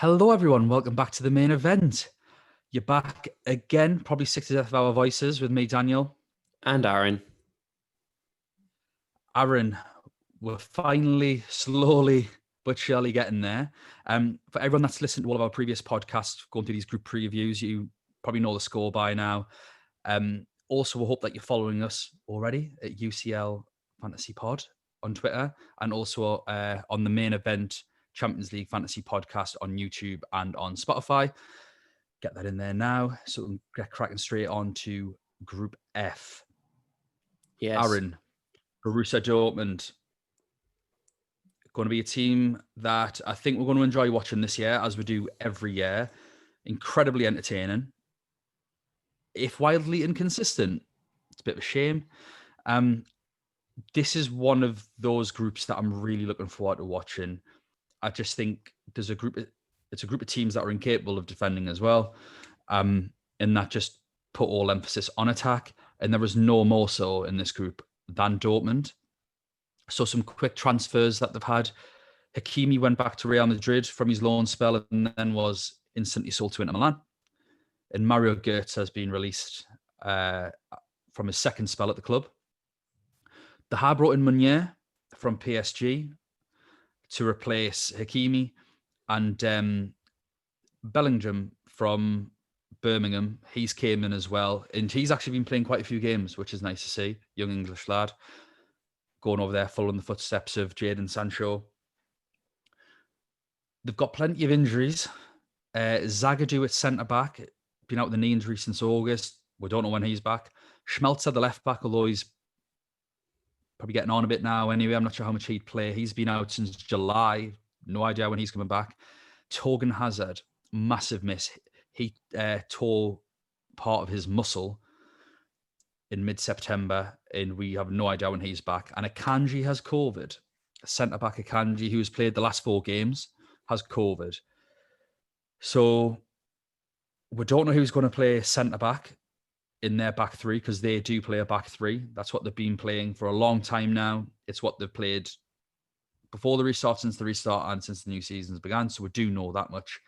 Hello, everyone. Welcome back to the main event. You're back again, probably sick to death of our voices with me, Daniel. And Aaron. Aaron, we're finally, slowly, but surely getting there. For everyone that's listened to all of our previous podcasts, going through these group previews, you probably know the score by now. Also, we hope that you're following us already at UCL Fantasy Pod on Twitter and also on the main event Champions League Fantasy Podcast on YouTube and on Spotify. Get that in there now so we can get cracking straight on to Group F. Yes. Aaron, Borussia Dortmund. Going to be a team that I think we're going to enjoy watching this year, as we do every year. Incredibly entertaining. If wildly inconsistent, it's a bit of a shame. This is one of those groups that I'm really looking forward to watching. I just think it's a group of teams that are incapable of defending as well. And that just put all emphasis on attack. And there was no more so in this group than Dortmund. So some quick transfers that they've had. Hakimi went back to Real Madrid from his loan spell and then was instantly sold to Inter Milan. And Mario Götze has been released from his second spell at the club. They have brought in Meunier from PSG to replace Hakimi, and Bellingham from Birmingham. He's came in as well, and he's actually been playing quite a few games, which is nice to see. Young English lad going over there, following the footsteps of Jadon Sancho. They've got plenty of injuries. Zagadou at centre-back, been out with a knee injury since August. We don't know when he's back. Schmelzer, the left-back, although he's probably getting on a bit now anyway. I'm not sure how much he'd play. He's been out since July. No idea when he's coming back. Torgan Hazard, massive miss. He tore part of his muscle in mid-September, and we have no idea when he's back. And Akanji has COVID. Centre-back Akanji, who's played the last 4 games, has COVID. So we don't know who's going to play centre-back in their back three, because they do play a back three. That's what they've been playing for a long time now. It's what they've played before the restart, since the restart, and since the new seasons began. So we do know that much.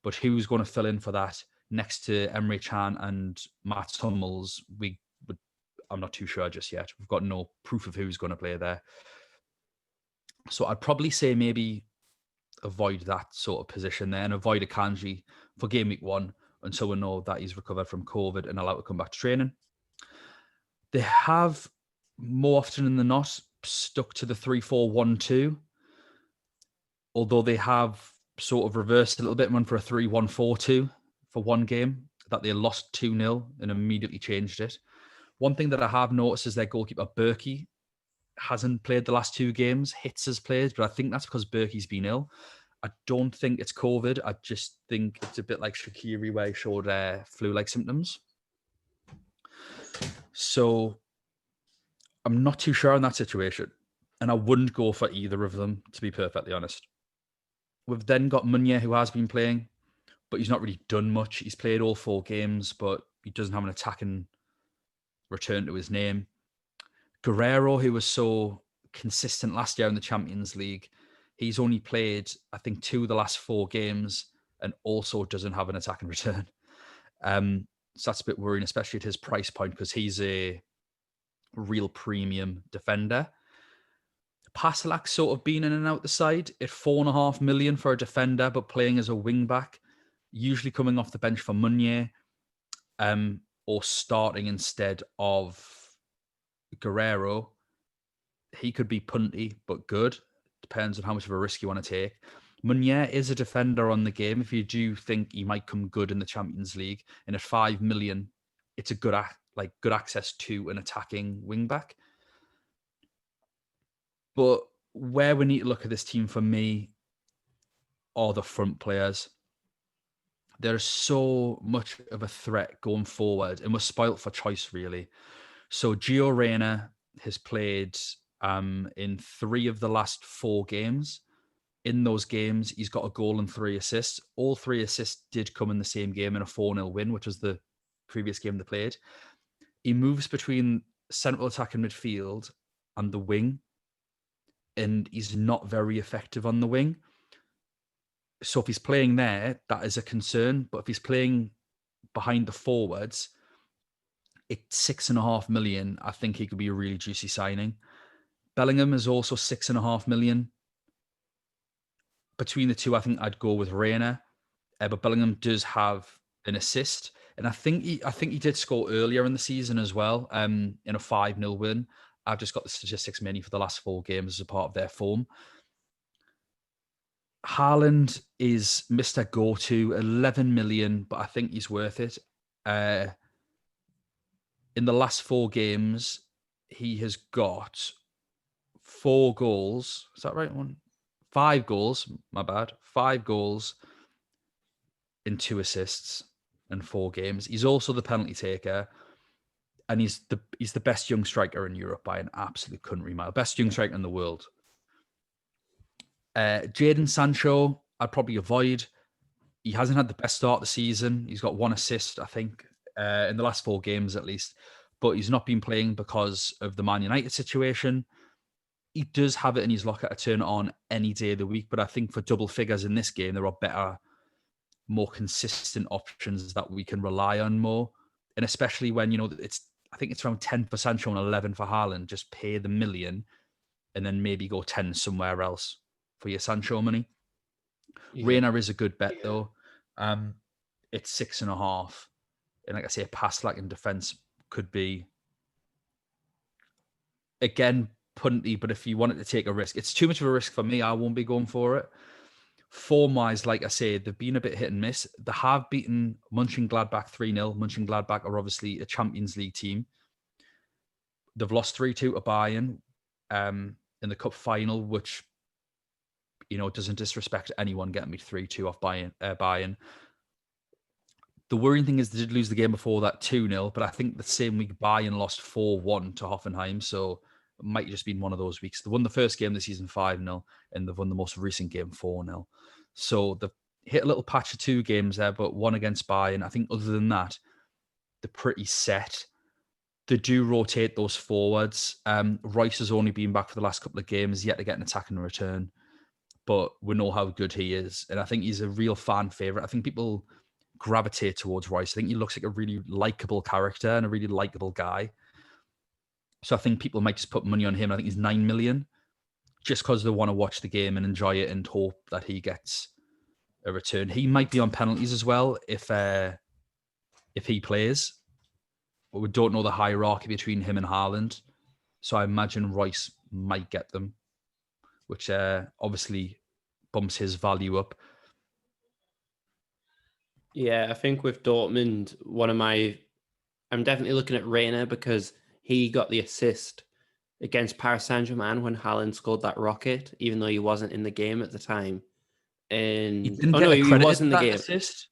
But who's going to fill in for that next to Emre Can and Matt Hummels? I'm not too sure just yet. We've got no proof of who's going to play there. So I'd probably say maybe avoid that sort of position there and avoid Akanji for game week 1 until we know that he's recovered from COVID and allowed to come back to training. They have, more often than not, stuck to the 3-4-1-2, although they have sort of reversed a little bit and went for a 3-1-4-2 for one game that they lost 2-0 and immediately changed it. One thing that I have noticed is their goalkeeper, Berkey, hasn't played the last 2 games. Hitz has played, but I think that's because Berkey's been ill. I don't think it's COVID. I just think it's a bit like Shaqiri, where he showed flu-like symptoms. So I'm not too sure on that situation. And I wouldn't go for either of them, to be perfectly honest. We've then got Meunier, who has been playing, but he's not really done much. He's played all 4 games, but he doesn't have an attacking return to his name. Guerrero, who was so consistent last year in the Champions League, he's only played, I think, 2 of the last 4 games and also doesn't have an attacking return. So that's a bit worrying, especially at his price point, because he's a real premium defender. Paslak's sort of been in and out the side at 4.5 million for a defender, but playing as a wing back, usually coming off the bench for Meunier, or starting instead of Guerrero. He could be punty, but good. Depends on how much of a risk you want to take. Meunier is a defender on the game. If you do think he might come good in the Champions League, and at 5 million, it's a good access to an attacking wing back. But where we need to look at this team for me are the front players. There's so much of a threat going forward, and we're spoilt for choice, really. So Gio Reyna has played in 3 of the last 4 games. In those games, he's got a goal and 3 assists. All 3 assists did come in the same game in a 4-0 win, which was the previous game they played. He moves between central attack and midfield and the wing, and he's not very effective on the wing. So if he's playing there, that is a concern. But if he's playing behind the forwards, it's 6.5 million. I think he could be a really juicy signing. Bellingham is also 6.5 million. Between the two, I think I'd go with Reina. But Bellingham does have an assist, and I think he did score earlier in the season as well, in a 5-0 win. I've just got the statistics mini for the last 4 games as a part of their form. Haaland is Mr. Go-To, 11 million, but I think he's worth it. In the last 4 games, he has got 4 goals. Is that right? 5 goals. My bad. 5 goals in 2 assists in 4 games. He's also the penalty taker, and he's the best young striker in Europe by an absolute country mile. Best young striker in the world. Jadon Sancho, I'd probably avoid. He hasn't had the best start of the season. He's got 1 assist, I think, in the last 4 games at least. But he's not been playing because of the Man United situation. He does have it in his locker to turn it on any day of the week. But I think for double figures in this game, there are better, more consistent options that we can rely on more. And especially when, I think it's around 10% showing 11 for Haaland. Just pay the million and then maybe go 10 somewhere else for your Sancho money. Yeah. Reina is a good bet though. It's 6.5. And like I say, a pass like in defense could be, again, punty, but if you wanted to take a risk, it's too much of a risk for me. I won't be going for it. Form-wise, like I say, they've been a bit hit and miss. They have beaten Mönchengladbach 3-0. Mönchengladbach are obviously a Champions League team. They've lost 3-2 to Bayern in the cup final, which, doesn't disrespect anyone getting me 3-2 off Bayern. The worrying thing is they did lose the game before that 2-0, but I think the same week Bayern lost 4-1 to Hoffenheim, so it might have just been one of those weeks. They won the first game of the season 5-0, and they've won the most recent game 4-0. So they've hit a little patch of 2 games there, but 1 against Bayern. I think other than that, they're pretty set. They do rotate those forwards. Rice has only been back for the last couple of games, yet to get an attack in return. But we know how good he is, and I think he's a real fan favourite. I think people gravitate towards Rice. I think he looks like a really likable character and a really likable guy. So I think people might just put money on him. I think he's 9 million just because they want to watch the game and enjoy it and hope that he gets a return. He might be on penalties as well if he plays. But we don't know the hierarchy between him and Haaland. So I imagine Rice might get them, which obviously bumps his value up. Yeah, I think with Dortmund, I'm definitely looking at Reina because he got the assist against Paris Saint-Germain when Haaland scored that rocket, even though he wasn't in the game at the time. And he was in the game. Assist.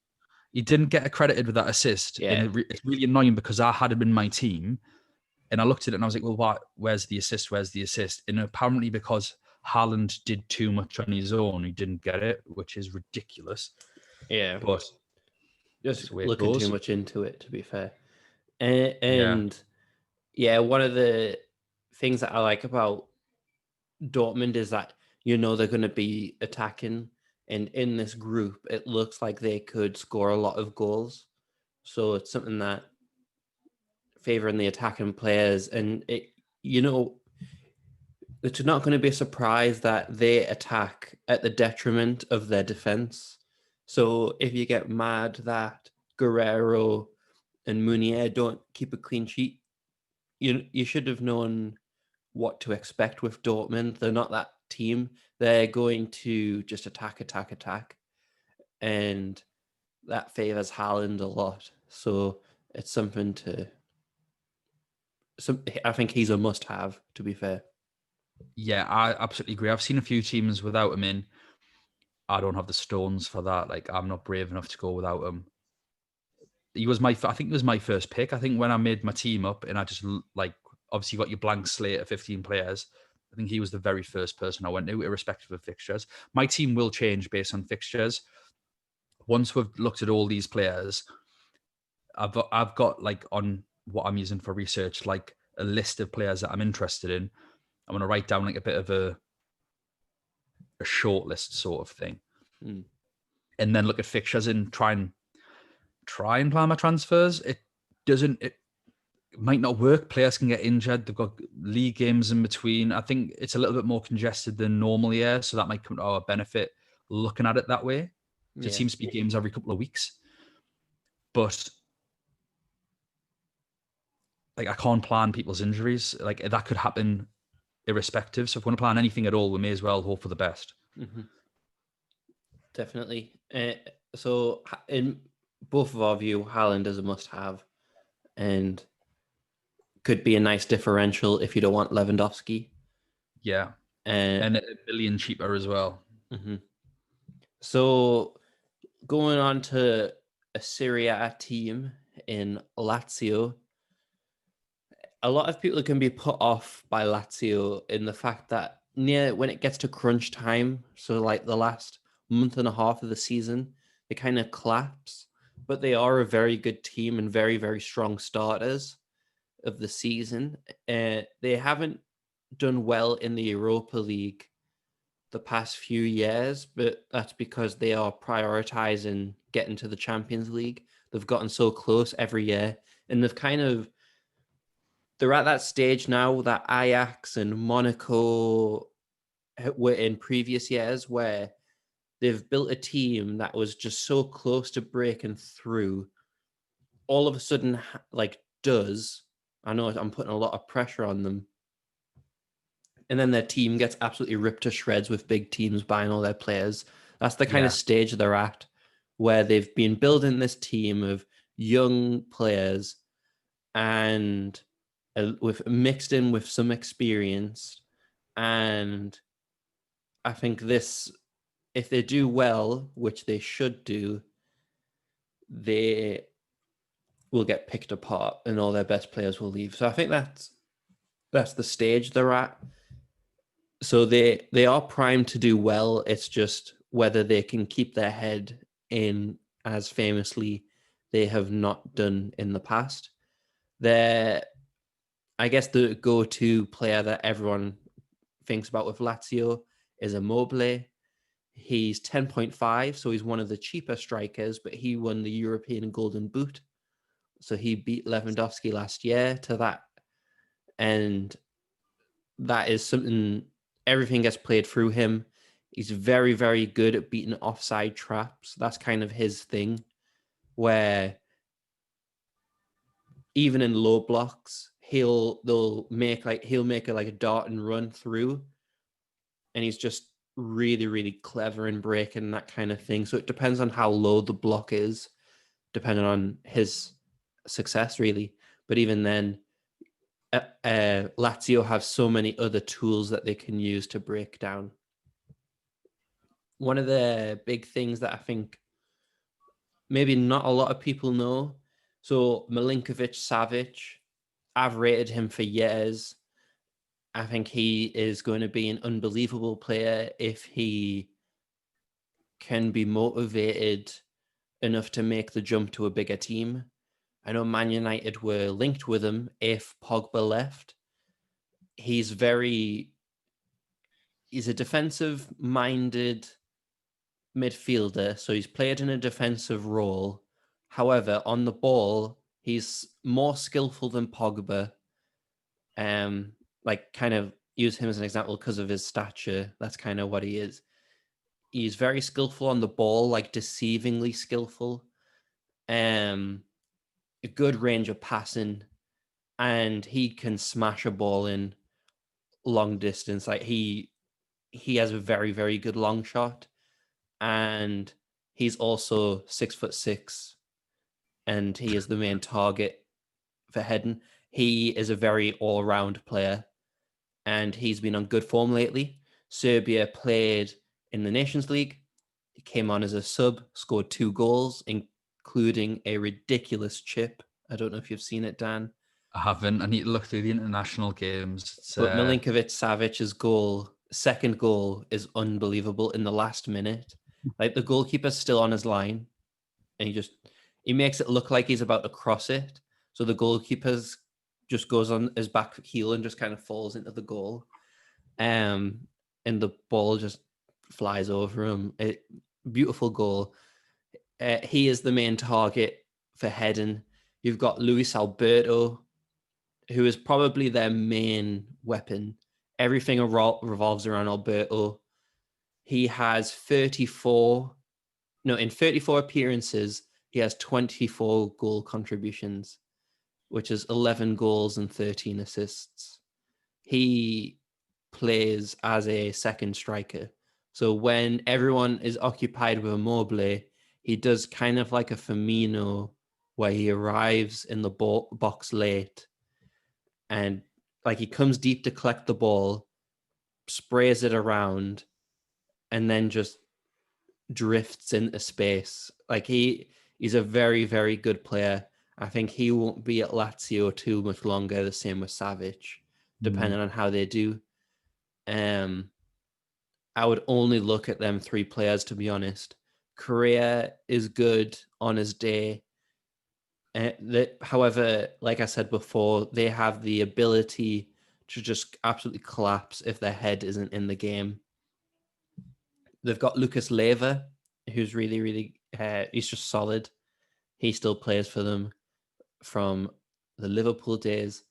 He didn't get accredited with that assist. Yeah. And it's really annoying because I had him in my team and I looked at it and I was like, well, where's the assist? Where's the assist? And apparently because Haaland did too much on his own, he didn't get it, which is ridiculous. Yeah. But just looking too much into it, to be fair. And one of the things that I like about Dortmund is that, they're going to be attacking. And in this group, it looks like they could score a lot of goals. So it's something that favoring the attacking players. And, it's not going to be a surprise that they attack at the detriment of their defense. So if you get mad that Guerrero and Meunier don't keep a clean sheet, you should have known what to expect with Dortmund. They're not that team. They're going to just attack. And that favors Haaland a lot. So it's something I think he's a must-have, to be fair. Yeah, I absolutely agree. I've seen a few teams without him in. I don't have the stones for that. Like, I'm not brave enough to go without him. I think he was my first pick. I think when I made my team up and I just obviously got your blank slate of 15 players, I think he was the very first person I went to, irrespective of fixtures. My team will change based on fixtures. Once we've looked at all these players, I've got on what I'm using for research, a list of players that I'm interested in. I'm going to write down a bit of a short list sort of thing. and then look at fixtures and try and plan my transfers. It might not work. Players can get injured. They've got league games in between. I think it's a little bit more congested than normal year, so that might come to our benefit looking at it that way. So it seems to be games every couple of weeks. But like, I can't plan people's injuries. Like, that could happen irrespective. So if we want to plan anything at all, we may as well hope for the best. Mm-hmm. Definitely. So in both of our view, Haaland is a must-have, and could be a nice differential if you don't want Lewandowski. Yeah, and $1 million cheaper as well. Mm-hmm. So going on to a Serie A team in Lazio, a lot of people can be put off by Lazio in the fact that when it gets to crunch time, so like the last month and a half of the season, they kind of collapse. But they are a very good team and very, very strong starters of the season. They haven't done well in the Europa League the past few years, but that's because they are prioritizing getting to the Champions League. They've gotten so close every year, and they're at that stage now that Ajax and Monaco were in previous years, where they've built a team that was just so close to breaking through. All of a sudden, I know I'm putting a lot of pressure on them, and then their team gets absolutely ripped to shreds with big teams buying all their players. That's the kind of stage they're at, where they've been building this team of young players and with mixed in with some experience. And I think if they do well, which they should do, they will get picked apart and all their best players will leave. So I think that's the stage they're at. So they are primed to do well. It's just whether they can keep their head in, as famously they have not done in the past. I guess the go-to player that everyone thinks about with Lazio is Immobile. He's 10.5, so he's one of the cheaper strikers, but he won the European Golden Boot. So he beat Lewandowski last year to that. And that is something, everything gets played through him. He's very, very good at beating offside traps. That's kind of his thing, where even in low blocks, he'll make a dart and run through, and he's just really, really clever in breaking that kind of thing. So it depends on how low the block is, depending on his success, really. But even then, Lazio have so many other tools that they can use to break down. One of the big things that I think maybe not a lot of people know, so Milinkovic-Savic, I've rated him for years. I think he is going to be an unbelievable player if he can be motivated enough to make the jump to a bigger team. I know Man United were linked with him if Pogba left. He's a defensive-minded midfielder, so he's played in a defensive role. However, on the ball, he's more skillful than Pogba. Kind of use him as an example because of his stature. That's kind of what he is. He's very skillful on the ball, like deceivingly skillful. A good range of passing, and he can smash a ball in long distance. Like he has a very, very good long shot, and he's also 6'6", and he is the main target for heading. He is a very all-round player, and he's been on good form lately. Serbia played in the Nations League. He came on as a sub, scored 2 goals, including a ridiculous chip. I don't know if you've seen it, Dan. I haven't. I need to look through the international games. But Milinkovic-Savic's second goal is unbelievable in the last minute. Like, the goalkeeper's still on his line, and he makes it look like he's about to cross it. So the goalkeeper's just goes on his back heel and just kind of falls into the goal. And the ball just flies over him. beautiful goal. He is the main target for heading. You've got Luis Alberto, who is probably their main weapon. Everything revolves around Alberto. He has 34 appearances, he has 24 goal contributions, which is 11 goals and 13 assists. He plays as a second striker. So when everyone is occupied with Immobile, he does kind of like a Firmino, where he arrives in the box late and like he comes deep to collect the ball, sprays it around, and then just drifts into space. Like he's a very, very good player. I think he won't be at Lazio too much longer. The same with Savic, depending on how they do. I would only look at them three players, to be honest. Correa is good on his day. However, like I said before, they have the ability to just absolutely collapse if their head isn't in the game. They've got Lucas Leiva, who's really, really, he's just solid. He still plays for them from the Liverpool days.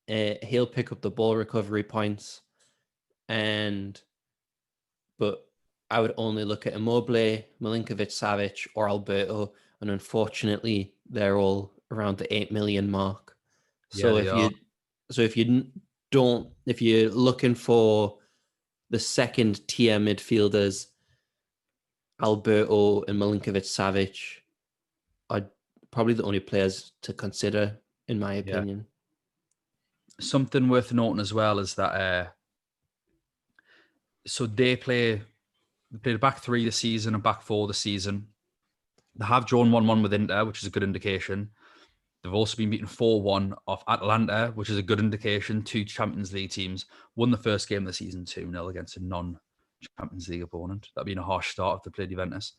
He'll pick up the ball recovery points. But I would only look at Immobile, Milinkovic-Savic, or Alberto, and unfortunately, they're all around the 8 million mark. So if you're looking for the second tier midfielders, Alberto and Milinkovic-Savic are probably the only players to consider, in my opinion. Something worth noting as well is that so they played a back three this season and back four this season. They have drawn 1-1 with Inter, which is a good indication. They've also been beaten 4-1 off Atalanta, which is a good indication. Two Champions League teams won the first game of the season 2-0 against a non-Champions League opponent. That'd been a harsh start if they played Juventus.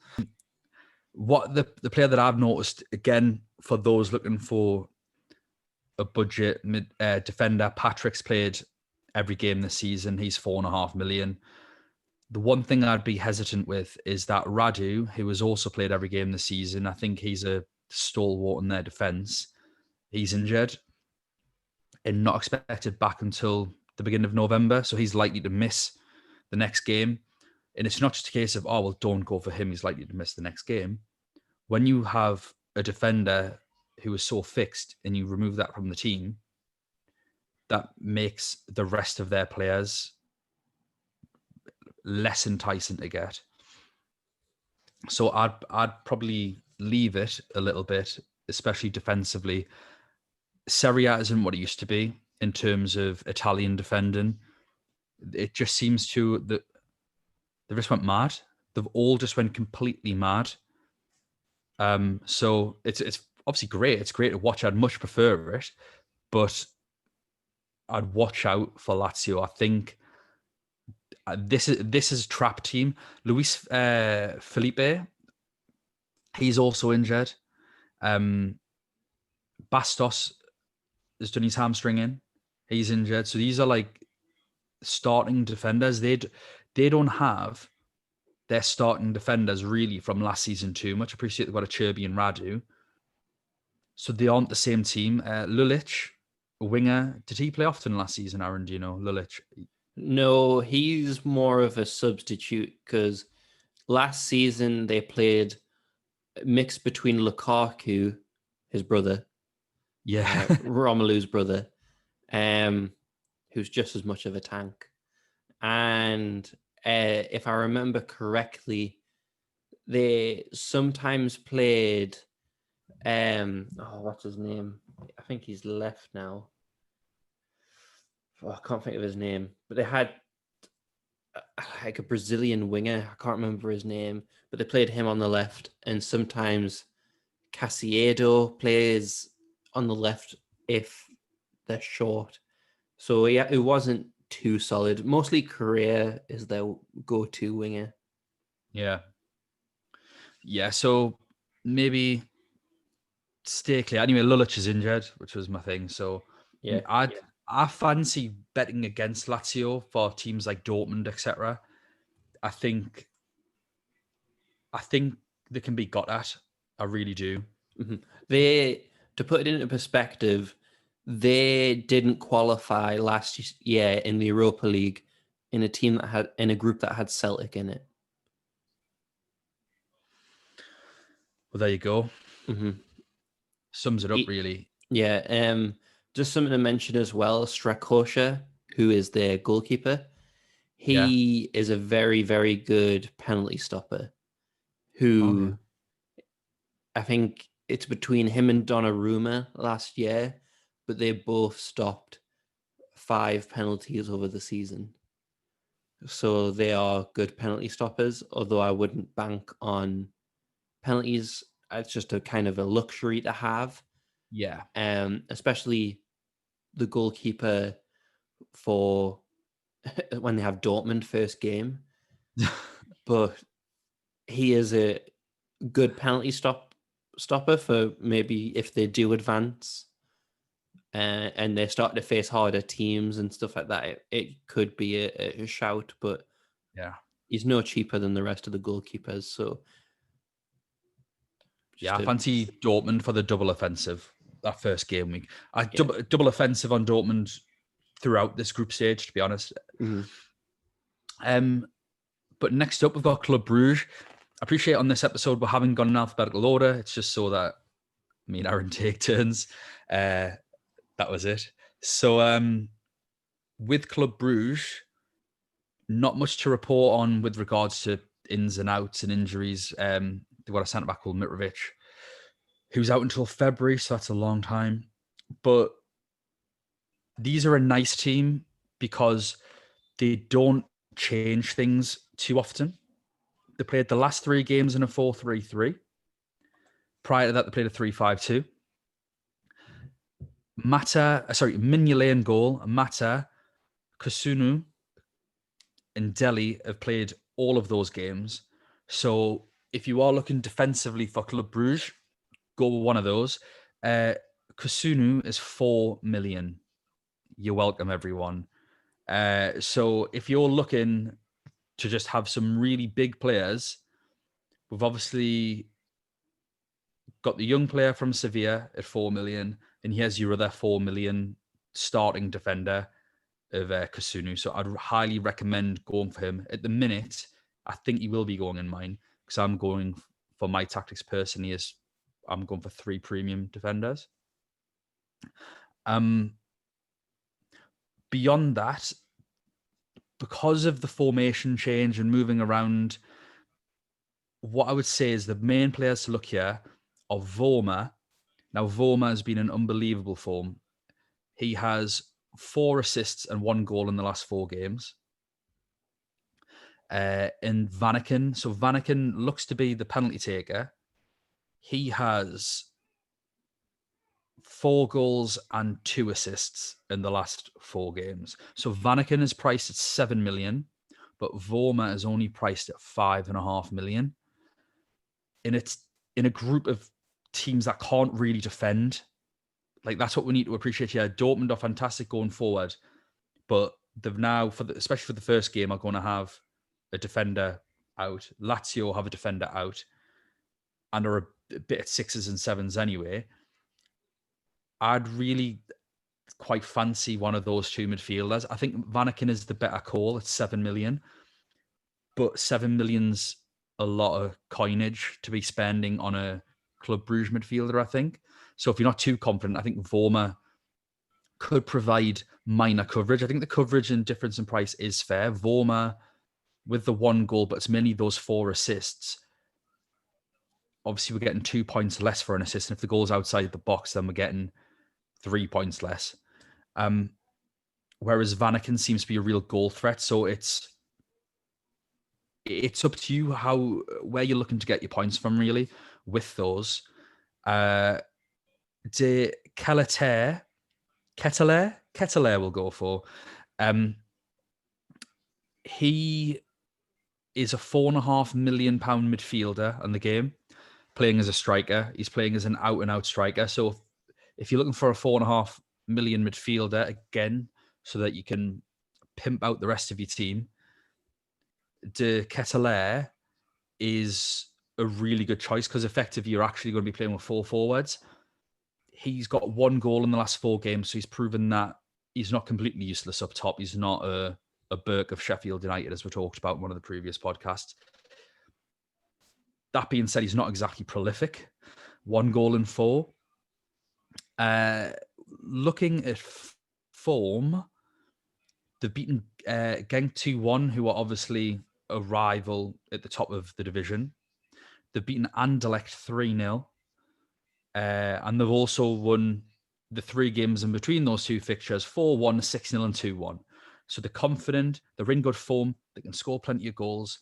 What the player that I've noticed, again, for those looking for a budget defender, Patrick's played every game this season. He's 4.5 million. The one thing I'd be hesitant with is that Radu, who has also played every game this season, I think he's a stalwart in their defence. He's injured and not expected back until the beginning of November. So he's likely to miss the next game. And it's not just a case of, oh, well, don't go for him. He's likely to miss the next game. When you have a defender who is so fixed and you remove that from the team, that makes the rest of their players less enticing to get. So I'd probably leave it a little bit, especially defensively. Serie A isn't what it used to be in terms of Italian defending. It just seems they just went mad. They've all just went completely mad. So it's obviously great. It's great to watch. I'd much prefer it, but I'd watch out for Lazio. I think this is a trap team. Luis Felipe, he's also injured. Bastos has done his hamstring in. He's injured. So these are like starting defenders. They don't have their starting defenders really from last season too much. I appreciate they've got a Cherby and Radu. So they aren't the same team. Lulic, a winger, did he play often last season, Aaron? Do you know Lulic? No, he's more of a substitute because last season they played a mix between Lukaku, his brother, Romelu's brother, who's just as much of a tank. And if I remember correctly, they sometimes played, what's his name? I think he's left now. I can't think of his name, but they had like a Brazilian winger. I can't remember his name, but they played him on the left, and sometimes Caicedo plays on the left if they're short. So yeah, it wasn't too solid. Mostly Correa is their go-to winger. Yeah. So maybe stay clear. Anyway, Lulic is injured, which was my thing. So yeah, I fancy betting against Lazio for teams like Dortmund, etc. I think I think they can be got at. I really do. Mm-hmm. To put it into perspective, they didn't qualify last year in the Europa League in a group that had Celtic in it. Well, there you go. Mm-hmm. Sums it up, really. Yeah. Just something to mention as well, Strakosha, who is their goalkeeper, he is a very, very good penalty stopper who I think it's between him and Donnarumma last year, but they both stopped 5 penalties over the season. So they are good penalty stoppers, although I wouldn't bank on penalties. It's just a kind of a luxury to have. Yeah. Especially the goalkeeper for when they have Dortmund first game. But he is a good penalty stopper for maybe if they do advance and they start to face harder teams and stuff like that. It could be a shout, but yeah, he's no cheaper than the rest of the goalkeepers. So I fancy Dortmund for the double offensive that first game week. Double offensive on Dortmund throughout this group stage, to be honest. Mm-hmm. But next up, we've got Club Brugge. I appreciate on this episode we haven't gone in alphabetical order. It's just so that me and Aaron take turns. That was it. So with Club Brugge, not much to report on with regards to ins and outs and injuries. They've got a centre back called Mitrovic, who's out until February, so that's a long time. But these are a nice team because they don't change things too often. They played the last 3 games in a 4-3-3. Prior to that, they played a 3-5-2. Mignolet goal, Mata, Kusunu, and Delhi have played all of those games. So if you are looking defensively for Club Brugge, go with one of those. Kusunu is 4 million. You're welcome, everyone. So if you're looking to just have some really big players, we've obviously got the young player from Sevilla at 4 million, and here's your other 4 million starting defender of Kusunu. So I'd highly recommend going for him. At the minute, I think he will be going in mine because I'm going for my tactics personally is I'm going for 3 premium defenders. Beyond that, because of the formation change and moving around, what I would say is the main players to look here are Vormer. Now, Vormer has been in unbelievable form. He has 4 assists and 1 goal in the last 4 games. And Vanaken. So Vanaken looks to be the penalty taker. He has 4 goals and 2 assists in the last 4 games. So Vanaken is priced at 7 million, but Vormer is only priced at 5.5 million. And it's in a group of teams that can't really defend. Like, that's what we need to appreciate here. Dortmund are fantastic going forward, but they've now, especially for the first game, are going to have a defender out. Lazio have a defender out and are a bit at 6s and 7s anyway. I'd really quite fancy one of those 2 midfielders. I think Vanaken is the better call at 7 million, but 7 million's a lot of coinage to be spending on a Club Brugge midfielder, I think. So if you're not too confident, I think Vormer could provide minor coverage. I think the coverage and difference in price is fair. Vormer with the 1 goal, but it's mainly those 4 assists. Obviously, we're getting 2 points less for an assist. And if the goal's outside the box, then we're getting 3 points less. Whereas Vanaken seems to be a real goal threat. So it's up to you where you're looking to get your points from, really, with those. De Keteler will go for. He is a £4.5 million midfielder on the game, playing as a striker. He's playing as an out-and-out striker. So if you're looking for a £4.5 million midfielder, again, so that you can pimp out the rest of your team, De Keteler is a really good choice because effectively you're actually going to be playing with 4 forwards. He's got 1 goal in the last 4 games, so he's proven that he's not completely useless up top. He's not a Burke of Sheffield United, as we talked about in one of the previous podcasts. That being said, he's not exactly prolific. 1 goal in 4. Looking at form, they've beaten Genk 2-1, who are obviously a rival at the top of the division. They've beaten Anderlecht 3-0. And they've also won the 3 games in between those 2 fixtures, 4-1, 6-0 and 2-1. So they're confident, they're in good form, they can score plenty of goals.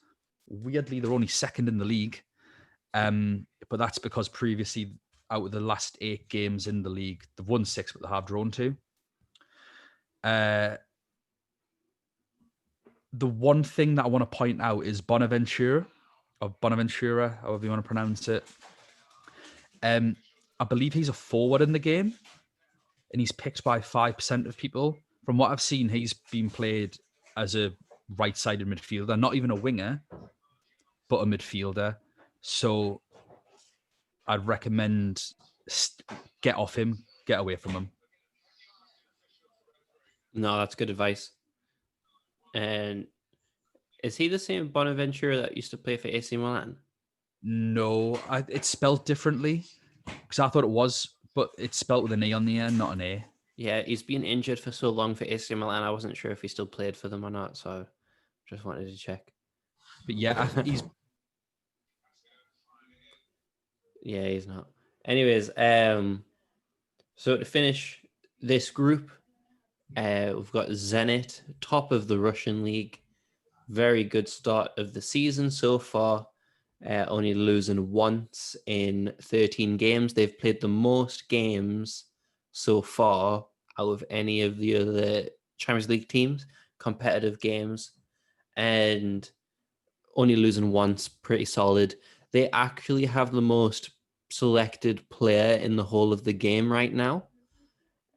Weirdly, they're only 2nd in the league. But that's because previously, out of the last 8 games in the league, they've won 6, but they have drawn 2. The one thing that I want to point out is Bonaventura, however you want to pronounce it. I believe he's a forward in the game, and he's picked by 5% of people. From what I've seen, he's been played as a right-sided midfielder, not even a winger, but a midfielder. So I'd recommend get off him, get away from him. No, that's good advice. And is he the same Bonaventura that used to play for AC Milan? No, it's spelled differently because I thought it was, but it's spelled with an E on the end, not an A. Yeah, he's been injured for so long for AC Milan. I wasn't sure if he still played for them or not, so just wanted to check. But yeah, he's... Yeah, he's not. Anyways, so to finish this group, we've got Zenit, top of the Russian league. Very good start of the season so far. Only losing once in 13 games. They've played the most games so far out of any of the other Champions League teams, competitive games, and only losing once, pretty solid. They actually have the most selected player in the whole of the game right now.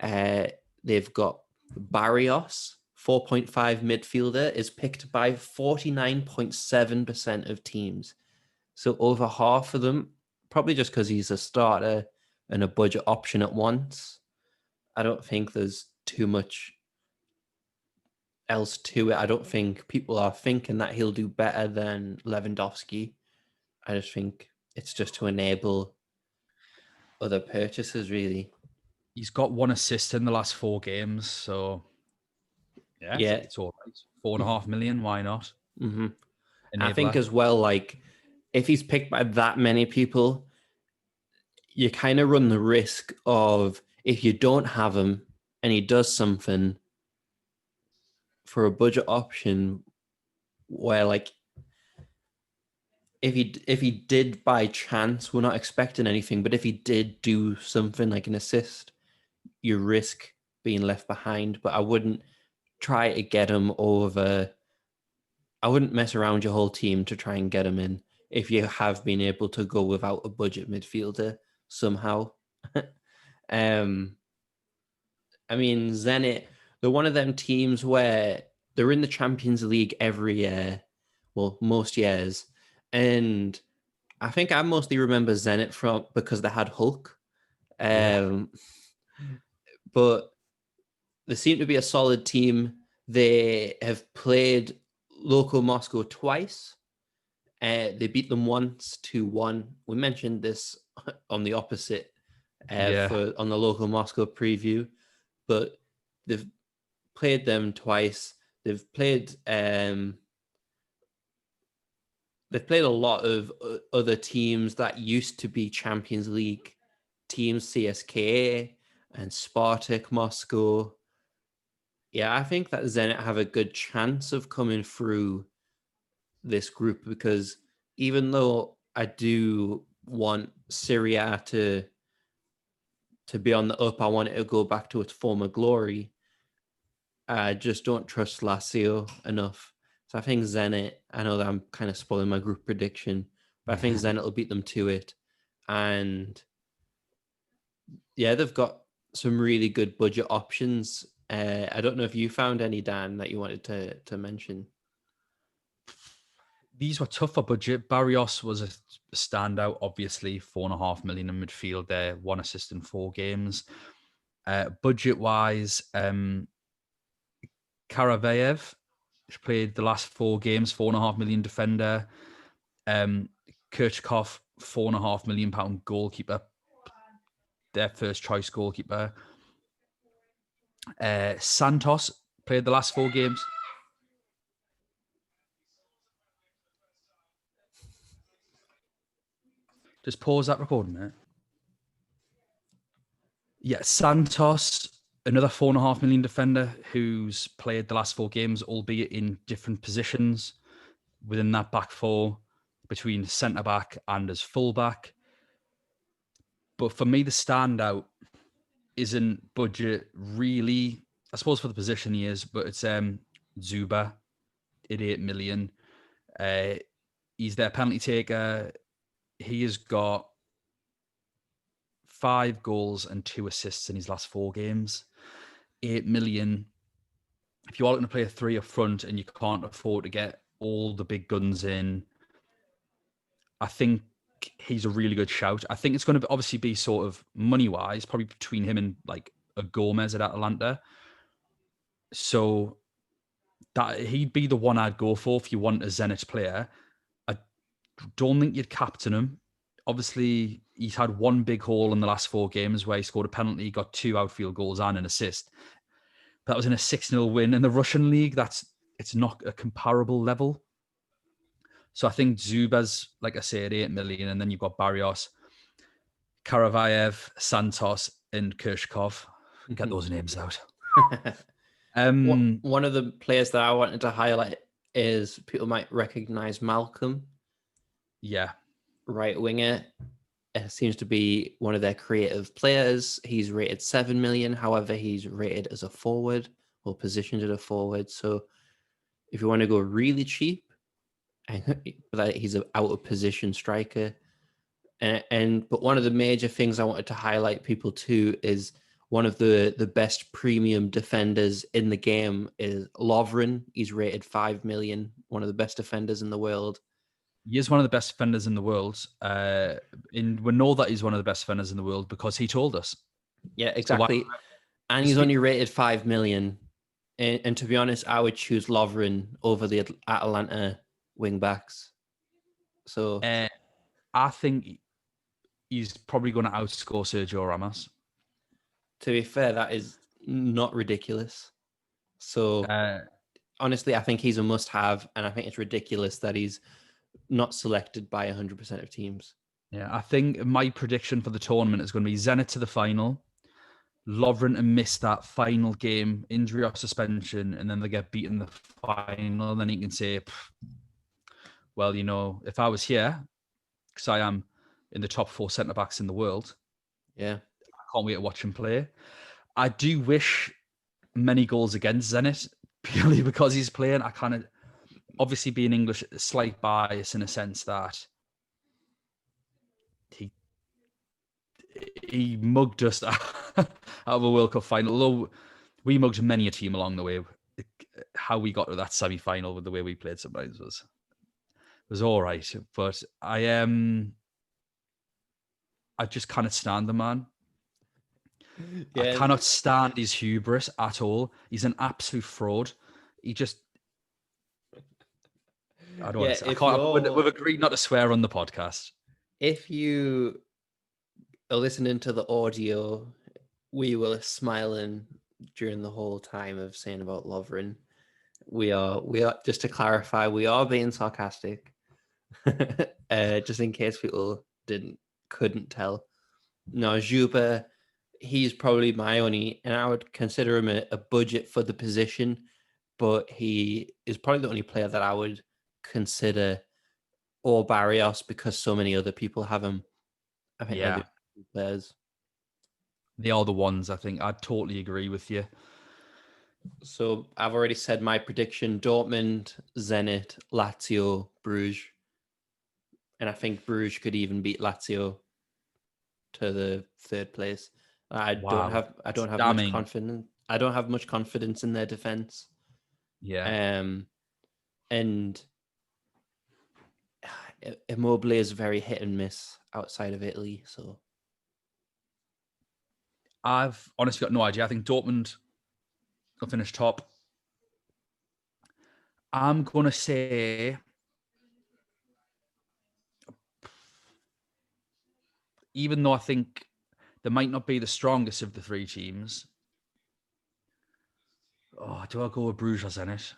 They've got Barrios, 4.5 midfielder, is picked by 49.7% of teams. So over half of them, probably just because he's a starter and a budget option at once. I don't think there's too much else to it. I don't think people are thinking that he'll do better than Lewandowski. I just think it's just to enable other purchases, really. He's got 1 assist in the last 4 games, so yeah. It's all right. 4.5 million, why not? Mm-hmm. I think as well, like, if he's picked by that many people, you kind of run the risk of, if you don't have him and he does something for a budget option where, like, if he did by chance, we're not expecting anything, but if he did do something like an assist, you risk being left behind. But I wouldn't try to get him over. I wouldn't mess around your whole team to try and get him in if you have been able to go without a budget midfielder somehow. I mean, Zenit, they're one of them teams where they're in the Champions League every year, well, most years. And I think I mostly remember Zenit from because they had Hulk. But they seem to be a solid team. They have played Local Moscow twice. They beat them once, 2-1. We mentioned this on the opposite on the Local Moscow preview, but they've played them twice. They've played a lot of other teams that used to be Champions League teams, CSKA and Spartak Moscow. Yeah, I think that Zenit have a good chance of coming through this group, because even though I do want Syria to be on the up, I want it to go back to its former glory. I just don't trust Lazio enough. So I think Zenit, I know that I'm kind of spoiling my group prediction, but I think Zenit will beat them to it. And yeah, they've got some really good budget options. I don't know if you found any, Dan, that you wanted to mention. these were tough for budget. Barrios was a standout, obviously, 4.5 million in midfield there, 1 assist in 4 games. Budget-wise, Karavayev played the last 4 games, 4.5 million defender. Kirchhoff, 4.5 million pound goalkeeper, their first choice goalkeeper. Santos played the last 4 games. Just pause that recording, mate. Yeah, Santos, another 4.5 million defender who's played the last 4 games, albeit in different positions within that back 4, between centre back and as full back. But for me, the standout isn't budget really. I suppose for the position he is, but it's Zuba at 8 million. He's their penalty taker. He has got 5 goals and 2 assists in his last 4 games. 8 million. If you are looking to play a 3 up front and you can't afford to get all the big guns in, I think he's a really good shout. I think it's going to obviously be sort of money-wise, probably between him and like a Gomez at Atalanta. So that he'd be the one I'd go for if you want a Zenit player. I don't think you'd captain him. Obviously, he's had 1 big haul in the last 4 games where he scored a penalty, got 2 outfield goals and an assist. But that was in a 6-0 win in the Russian league. It's not a comparable level. So I think Zuba's, like I said, 8 million, and then you've got Barrios, Karavayev, Santos, and Kirchhoff. Get those names out. One of the players that I wanted to highlight is people might recognize Malcolm. Yeah. Right winger. It seems to be one of their creative players. He's rated 7 million. However, he's rated as a forward or positioned as a forward. So if you want to go really cheap, he's an out of position striker. But one of the major things I wanted to highlight people too is one of the best premium defenders in the game is Lovren. He's rated 5 million, one of the best defenders in the world. He is one of the best defenders in the world. We know that he's one of the best defenders in the world because he told us. Yeah, exactly. And he's only rated 5 million. And to be honest, I would choose Lovren over the Atalanta wing backs. So I think he's probably going to outscore Sergio Ramos. To be fair, that is not ridiculous. So honestly, I think he's a must-have, and I think it's ridiculous that he's not selected by 100% of teams. Yeah, I think my prediction for the tournament is going to be Zenit to the final, Lovren to miss that final game, injury or suspension, and then they get beaten in the final. And then he can say, well, if I was here, because I am in the top 4 centre-backs in the world, yeah, I can't wait to watch him play. I do wish many goals against Zenit, purely because he's playing. I kind of, obviously being English, slight bias in a sense that he mugged us out of a World Cup final. Although we mugged many a team along the way, how we got to that semi-final with the way we played sometimes was all right. But I just cannot stand the man. Yeah. I cannot stand his hubris at all. He's an absolute fraud. He just, I don't want to say, I can't, we've agreed not to swear on the podcast. If you are listening to the audio, we were smiling during the whole time of saying about Lovren. We are, just to clarify, we are being sarcastic. Just in case people couldn't tell. No, Zuba, he's probably my only, and I would consider him a budget for the position, but he is probably the only player that I would consider, or Barrios, because so many other people have him. I think they're the players. They are the ones, I think. I'd totally agree with you. So I've already said my prediction: Dortmund, Zenit, Lazio, Bruges. And I think Bruges could even beat Lazio to the 3rd place. I don't have much confidence. I don't have much confidence in their defense. Yeah. And Immobile is very hit and miss outside of Italy. So I've honestly got no idea. I think Dortmund will finish top. I'm going to say, even though I think they might not be the strongest of the three teams, do I go with Bruges or Zenit?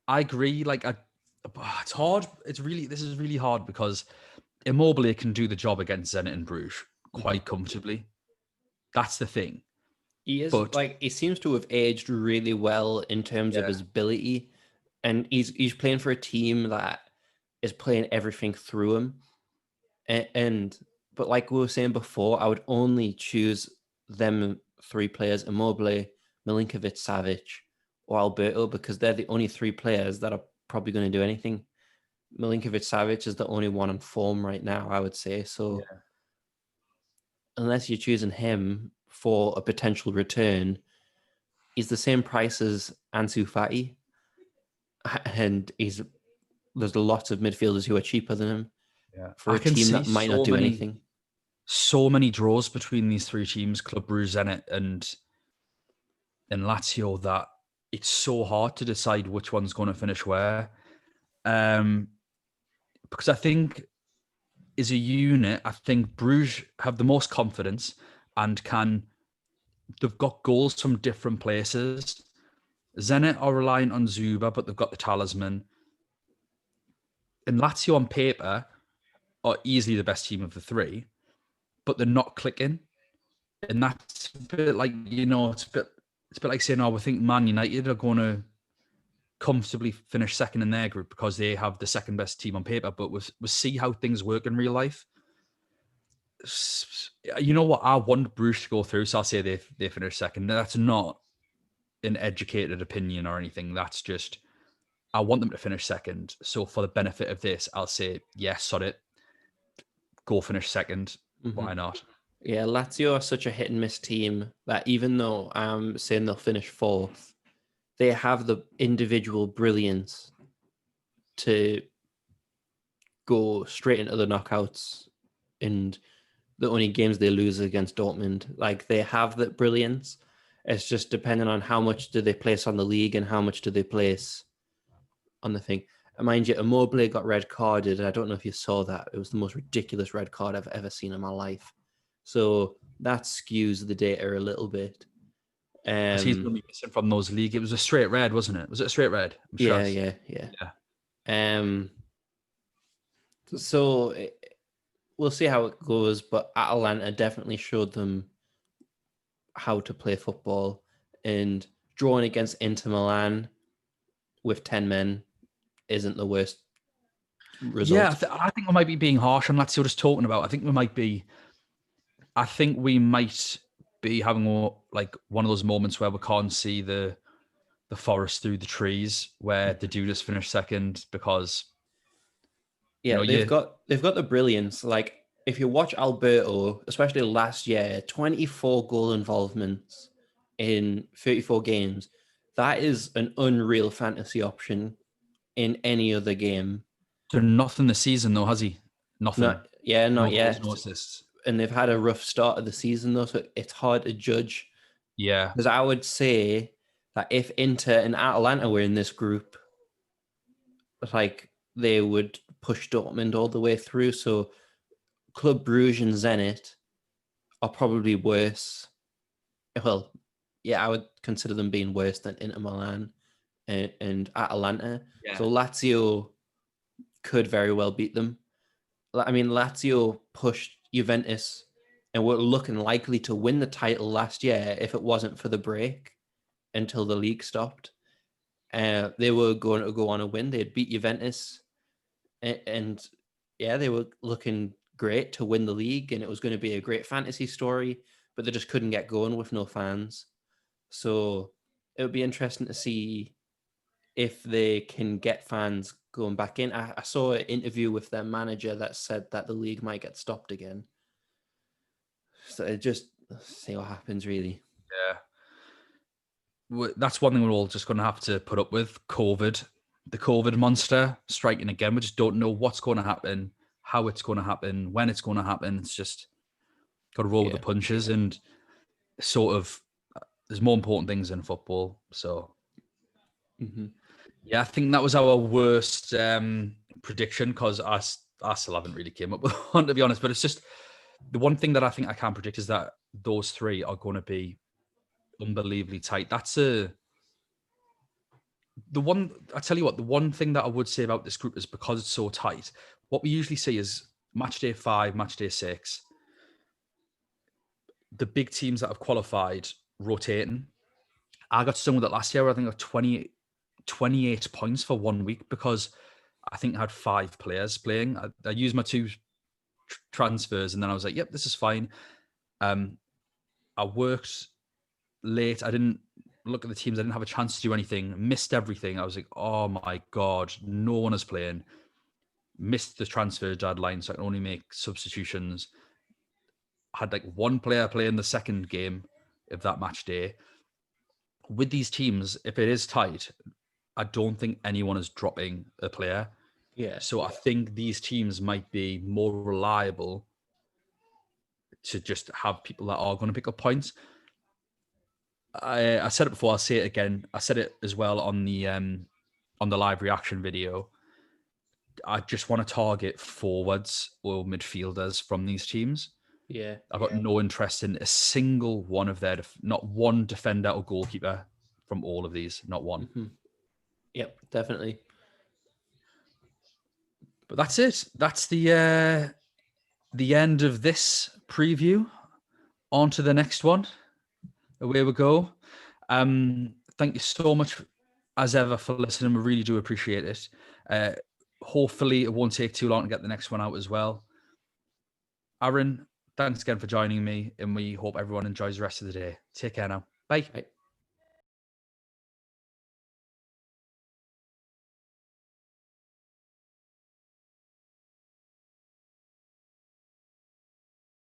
I agree. It's hard. This is really hard because Immobile can do the job against Zenit and Bruges quite comfortably. That's the thing. He seems to have aged really well in terms of his ability, and he's playing for a team that is playing everything through him. But like we were saying before, I would only choose them three players: Immobile, Milinkovic, Savic, or Alberto, because they're the only three players that are probably going to do anything. Milinkovic, Savic is the only one on form right now, I would say. So unless you're choosing him for a potential return, he's the same price as Ansu Fati, and there's lots of midfielders who are cheaper than him for a team that might not do anything. So many draws between these three teams, Club Brugge, Zenit, and Lazio, that it's so hard to decide which one's going to finish where. Because I think as a unit, I think Bruges have the most confidence and they've got goals from different places. Zenit are reliant on Zuba, but they've got the talisman. And Lazio on paper are easily the best team of the three, but they're not clicking. And that's a bit like, it's a bit like saying, we think Man United are going to comfortably finish second in their group because they have the second best team on paper, but we'll see how things work in real life. You know what? I want Bruges to go through, so I'll say they finish second. That's not an educated opinion or anything. That's just, I want them to finish second. So for the benefit of this, I'll say, yes, sod it. Go finish second. Why not? Yeah, Lazio are such a hit and miss team that even though I'm saying they'll finish fourth, they have the individual brilliance to go straight into the knockouts, and the only games they lose against Dortmund. Like, they have that brilliance. It's just depending on how much do they place on the league and how much do they place on the thing. And mind you, Immobile got red carded. I don't know if you saw that. It was the most ridiculous red card I've ever seen in my life. So that skews the data a little bit. He's going to be missing from those league. It was a straight red, wasn't it? Was it a straight red? Yeah. So we'll see how it goes, but Atalanta definitely showed them how to play football, and drawing against Inter Milan with 10 men isn't the worst result. Yeah, I think we might be being harsh on Lazio just talking about. I think we might be having one of those moments where we can't see the forest through the trees, where the dude just finished second because they've got the brilliance. Like, if you watch Alberto, especially last year, 24 goal involvements in 34 games, that is an unreal fantasy option in any other game. So nothing this season though, has he? Nothing. Not yet. No assists. And they've had a rough start of the season though, so it's hard to judge. Yeah. Because I would say that if Inter and Atalanta were in this group, like, they would push Dortmund all the way through. So Club Brugge and Zenit are probably worse. Well, yeah, I would consider them being worse than Inter Milan and Atalanta. Yeah. So Lazio could very well beat them. I mean, Lazio pushed Juventus and were looking likely to win the title last year if it wasn't for the break until the league stopped. They were going to go on a win. They'd beat Juventus, and they were looking great to win the league, and it was going to be a great fantasy story, but they just couldn't get going with no fans. So it would be interesting to see if they can get fans going back in. I saw an interview with their manager that said that the league might get stopped again. So just see what happens, really. Yeah. That's one thing we're all just going to have to put up with, COVID. the COVID monster striking again. We just don't know what's going to happen, how it's going to happen, when it's going to happen. It's just got to roll with the punches, and sort of there's more important things in football. So yeah, I think that was our worst prediction, because I still haven't really came up with one, to be honest. But it's just the one thing that I think I can predict is that those three are going to be unbelievably tight. That's the one. I tell you what, the one thing that I would say about this group is because it's so tight. What we usually see is match day 5, match day 6. The big teams that have qualified rotating. I got stung with it last year where I think I got 28 points for 1 week because I think I had 5 players playing. I used my 2 transfers, and then I was like, yep, this is fine. I worked late. I didn't look at the teams. I didn't have a chance to do anything. Missed everything. I was like, oh my God, no one is playing. Missed the transfer deadline, so I can only make substitutions. Had like 1 player playing the second game of that match day. With these teams, if it is tight, I don't think anyone is dropping a player. Yeah. So I think these teams might be more reliable to just have people that are going to pick up points. I said it before, I'll say it again. I said it as well on the live reaction video. I just want to target forwards or midfielders from these teams. Yeah. I've got no interest in a single one of their, not one defender or goalkeeper from all of these, not one. Yep, definitely. But that's it. That's the end of this preview. On to the next one. Away we go. Thank you so much, as ever, for listening. We really do appreciate it. Hopefully, it won't take too long to get the next one out as well. Aaron, thanks again for joining me, and we hope everyone enjoys the rest of the day. Take care now. Bye. Bye.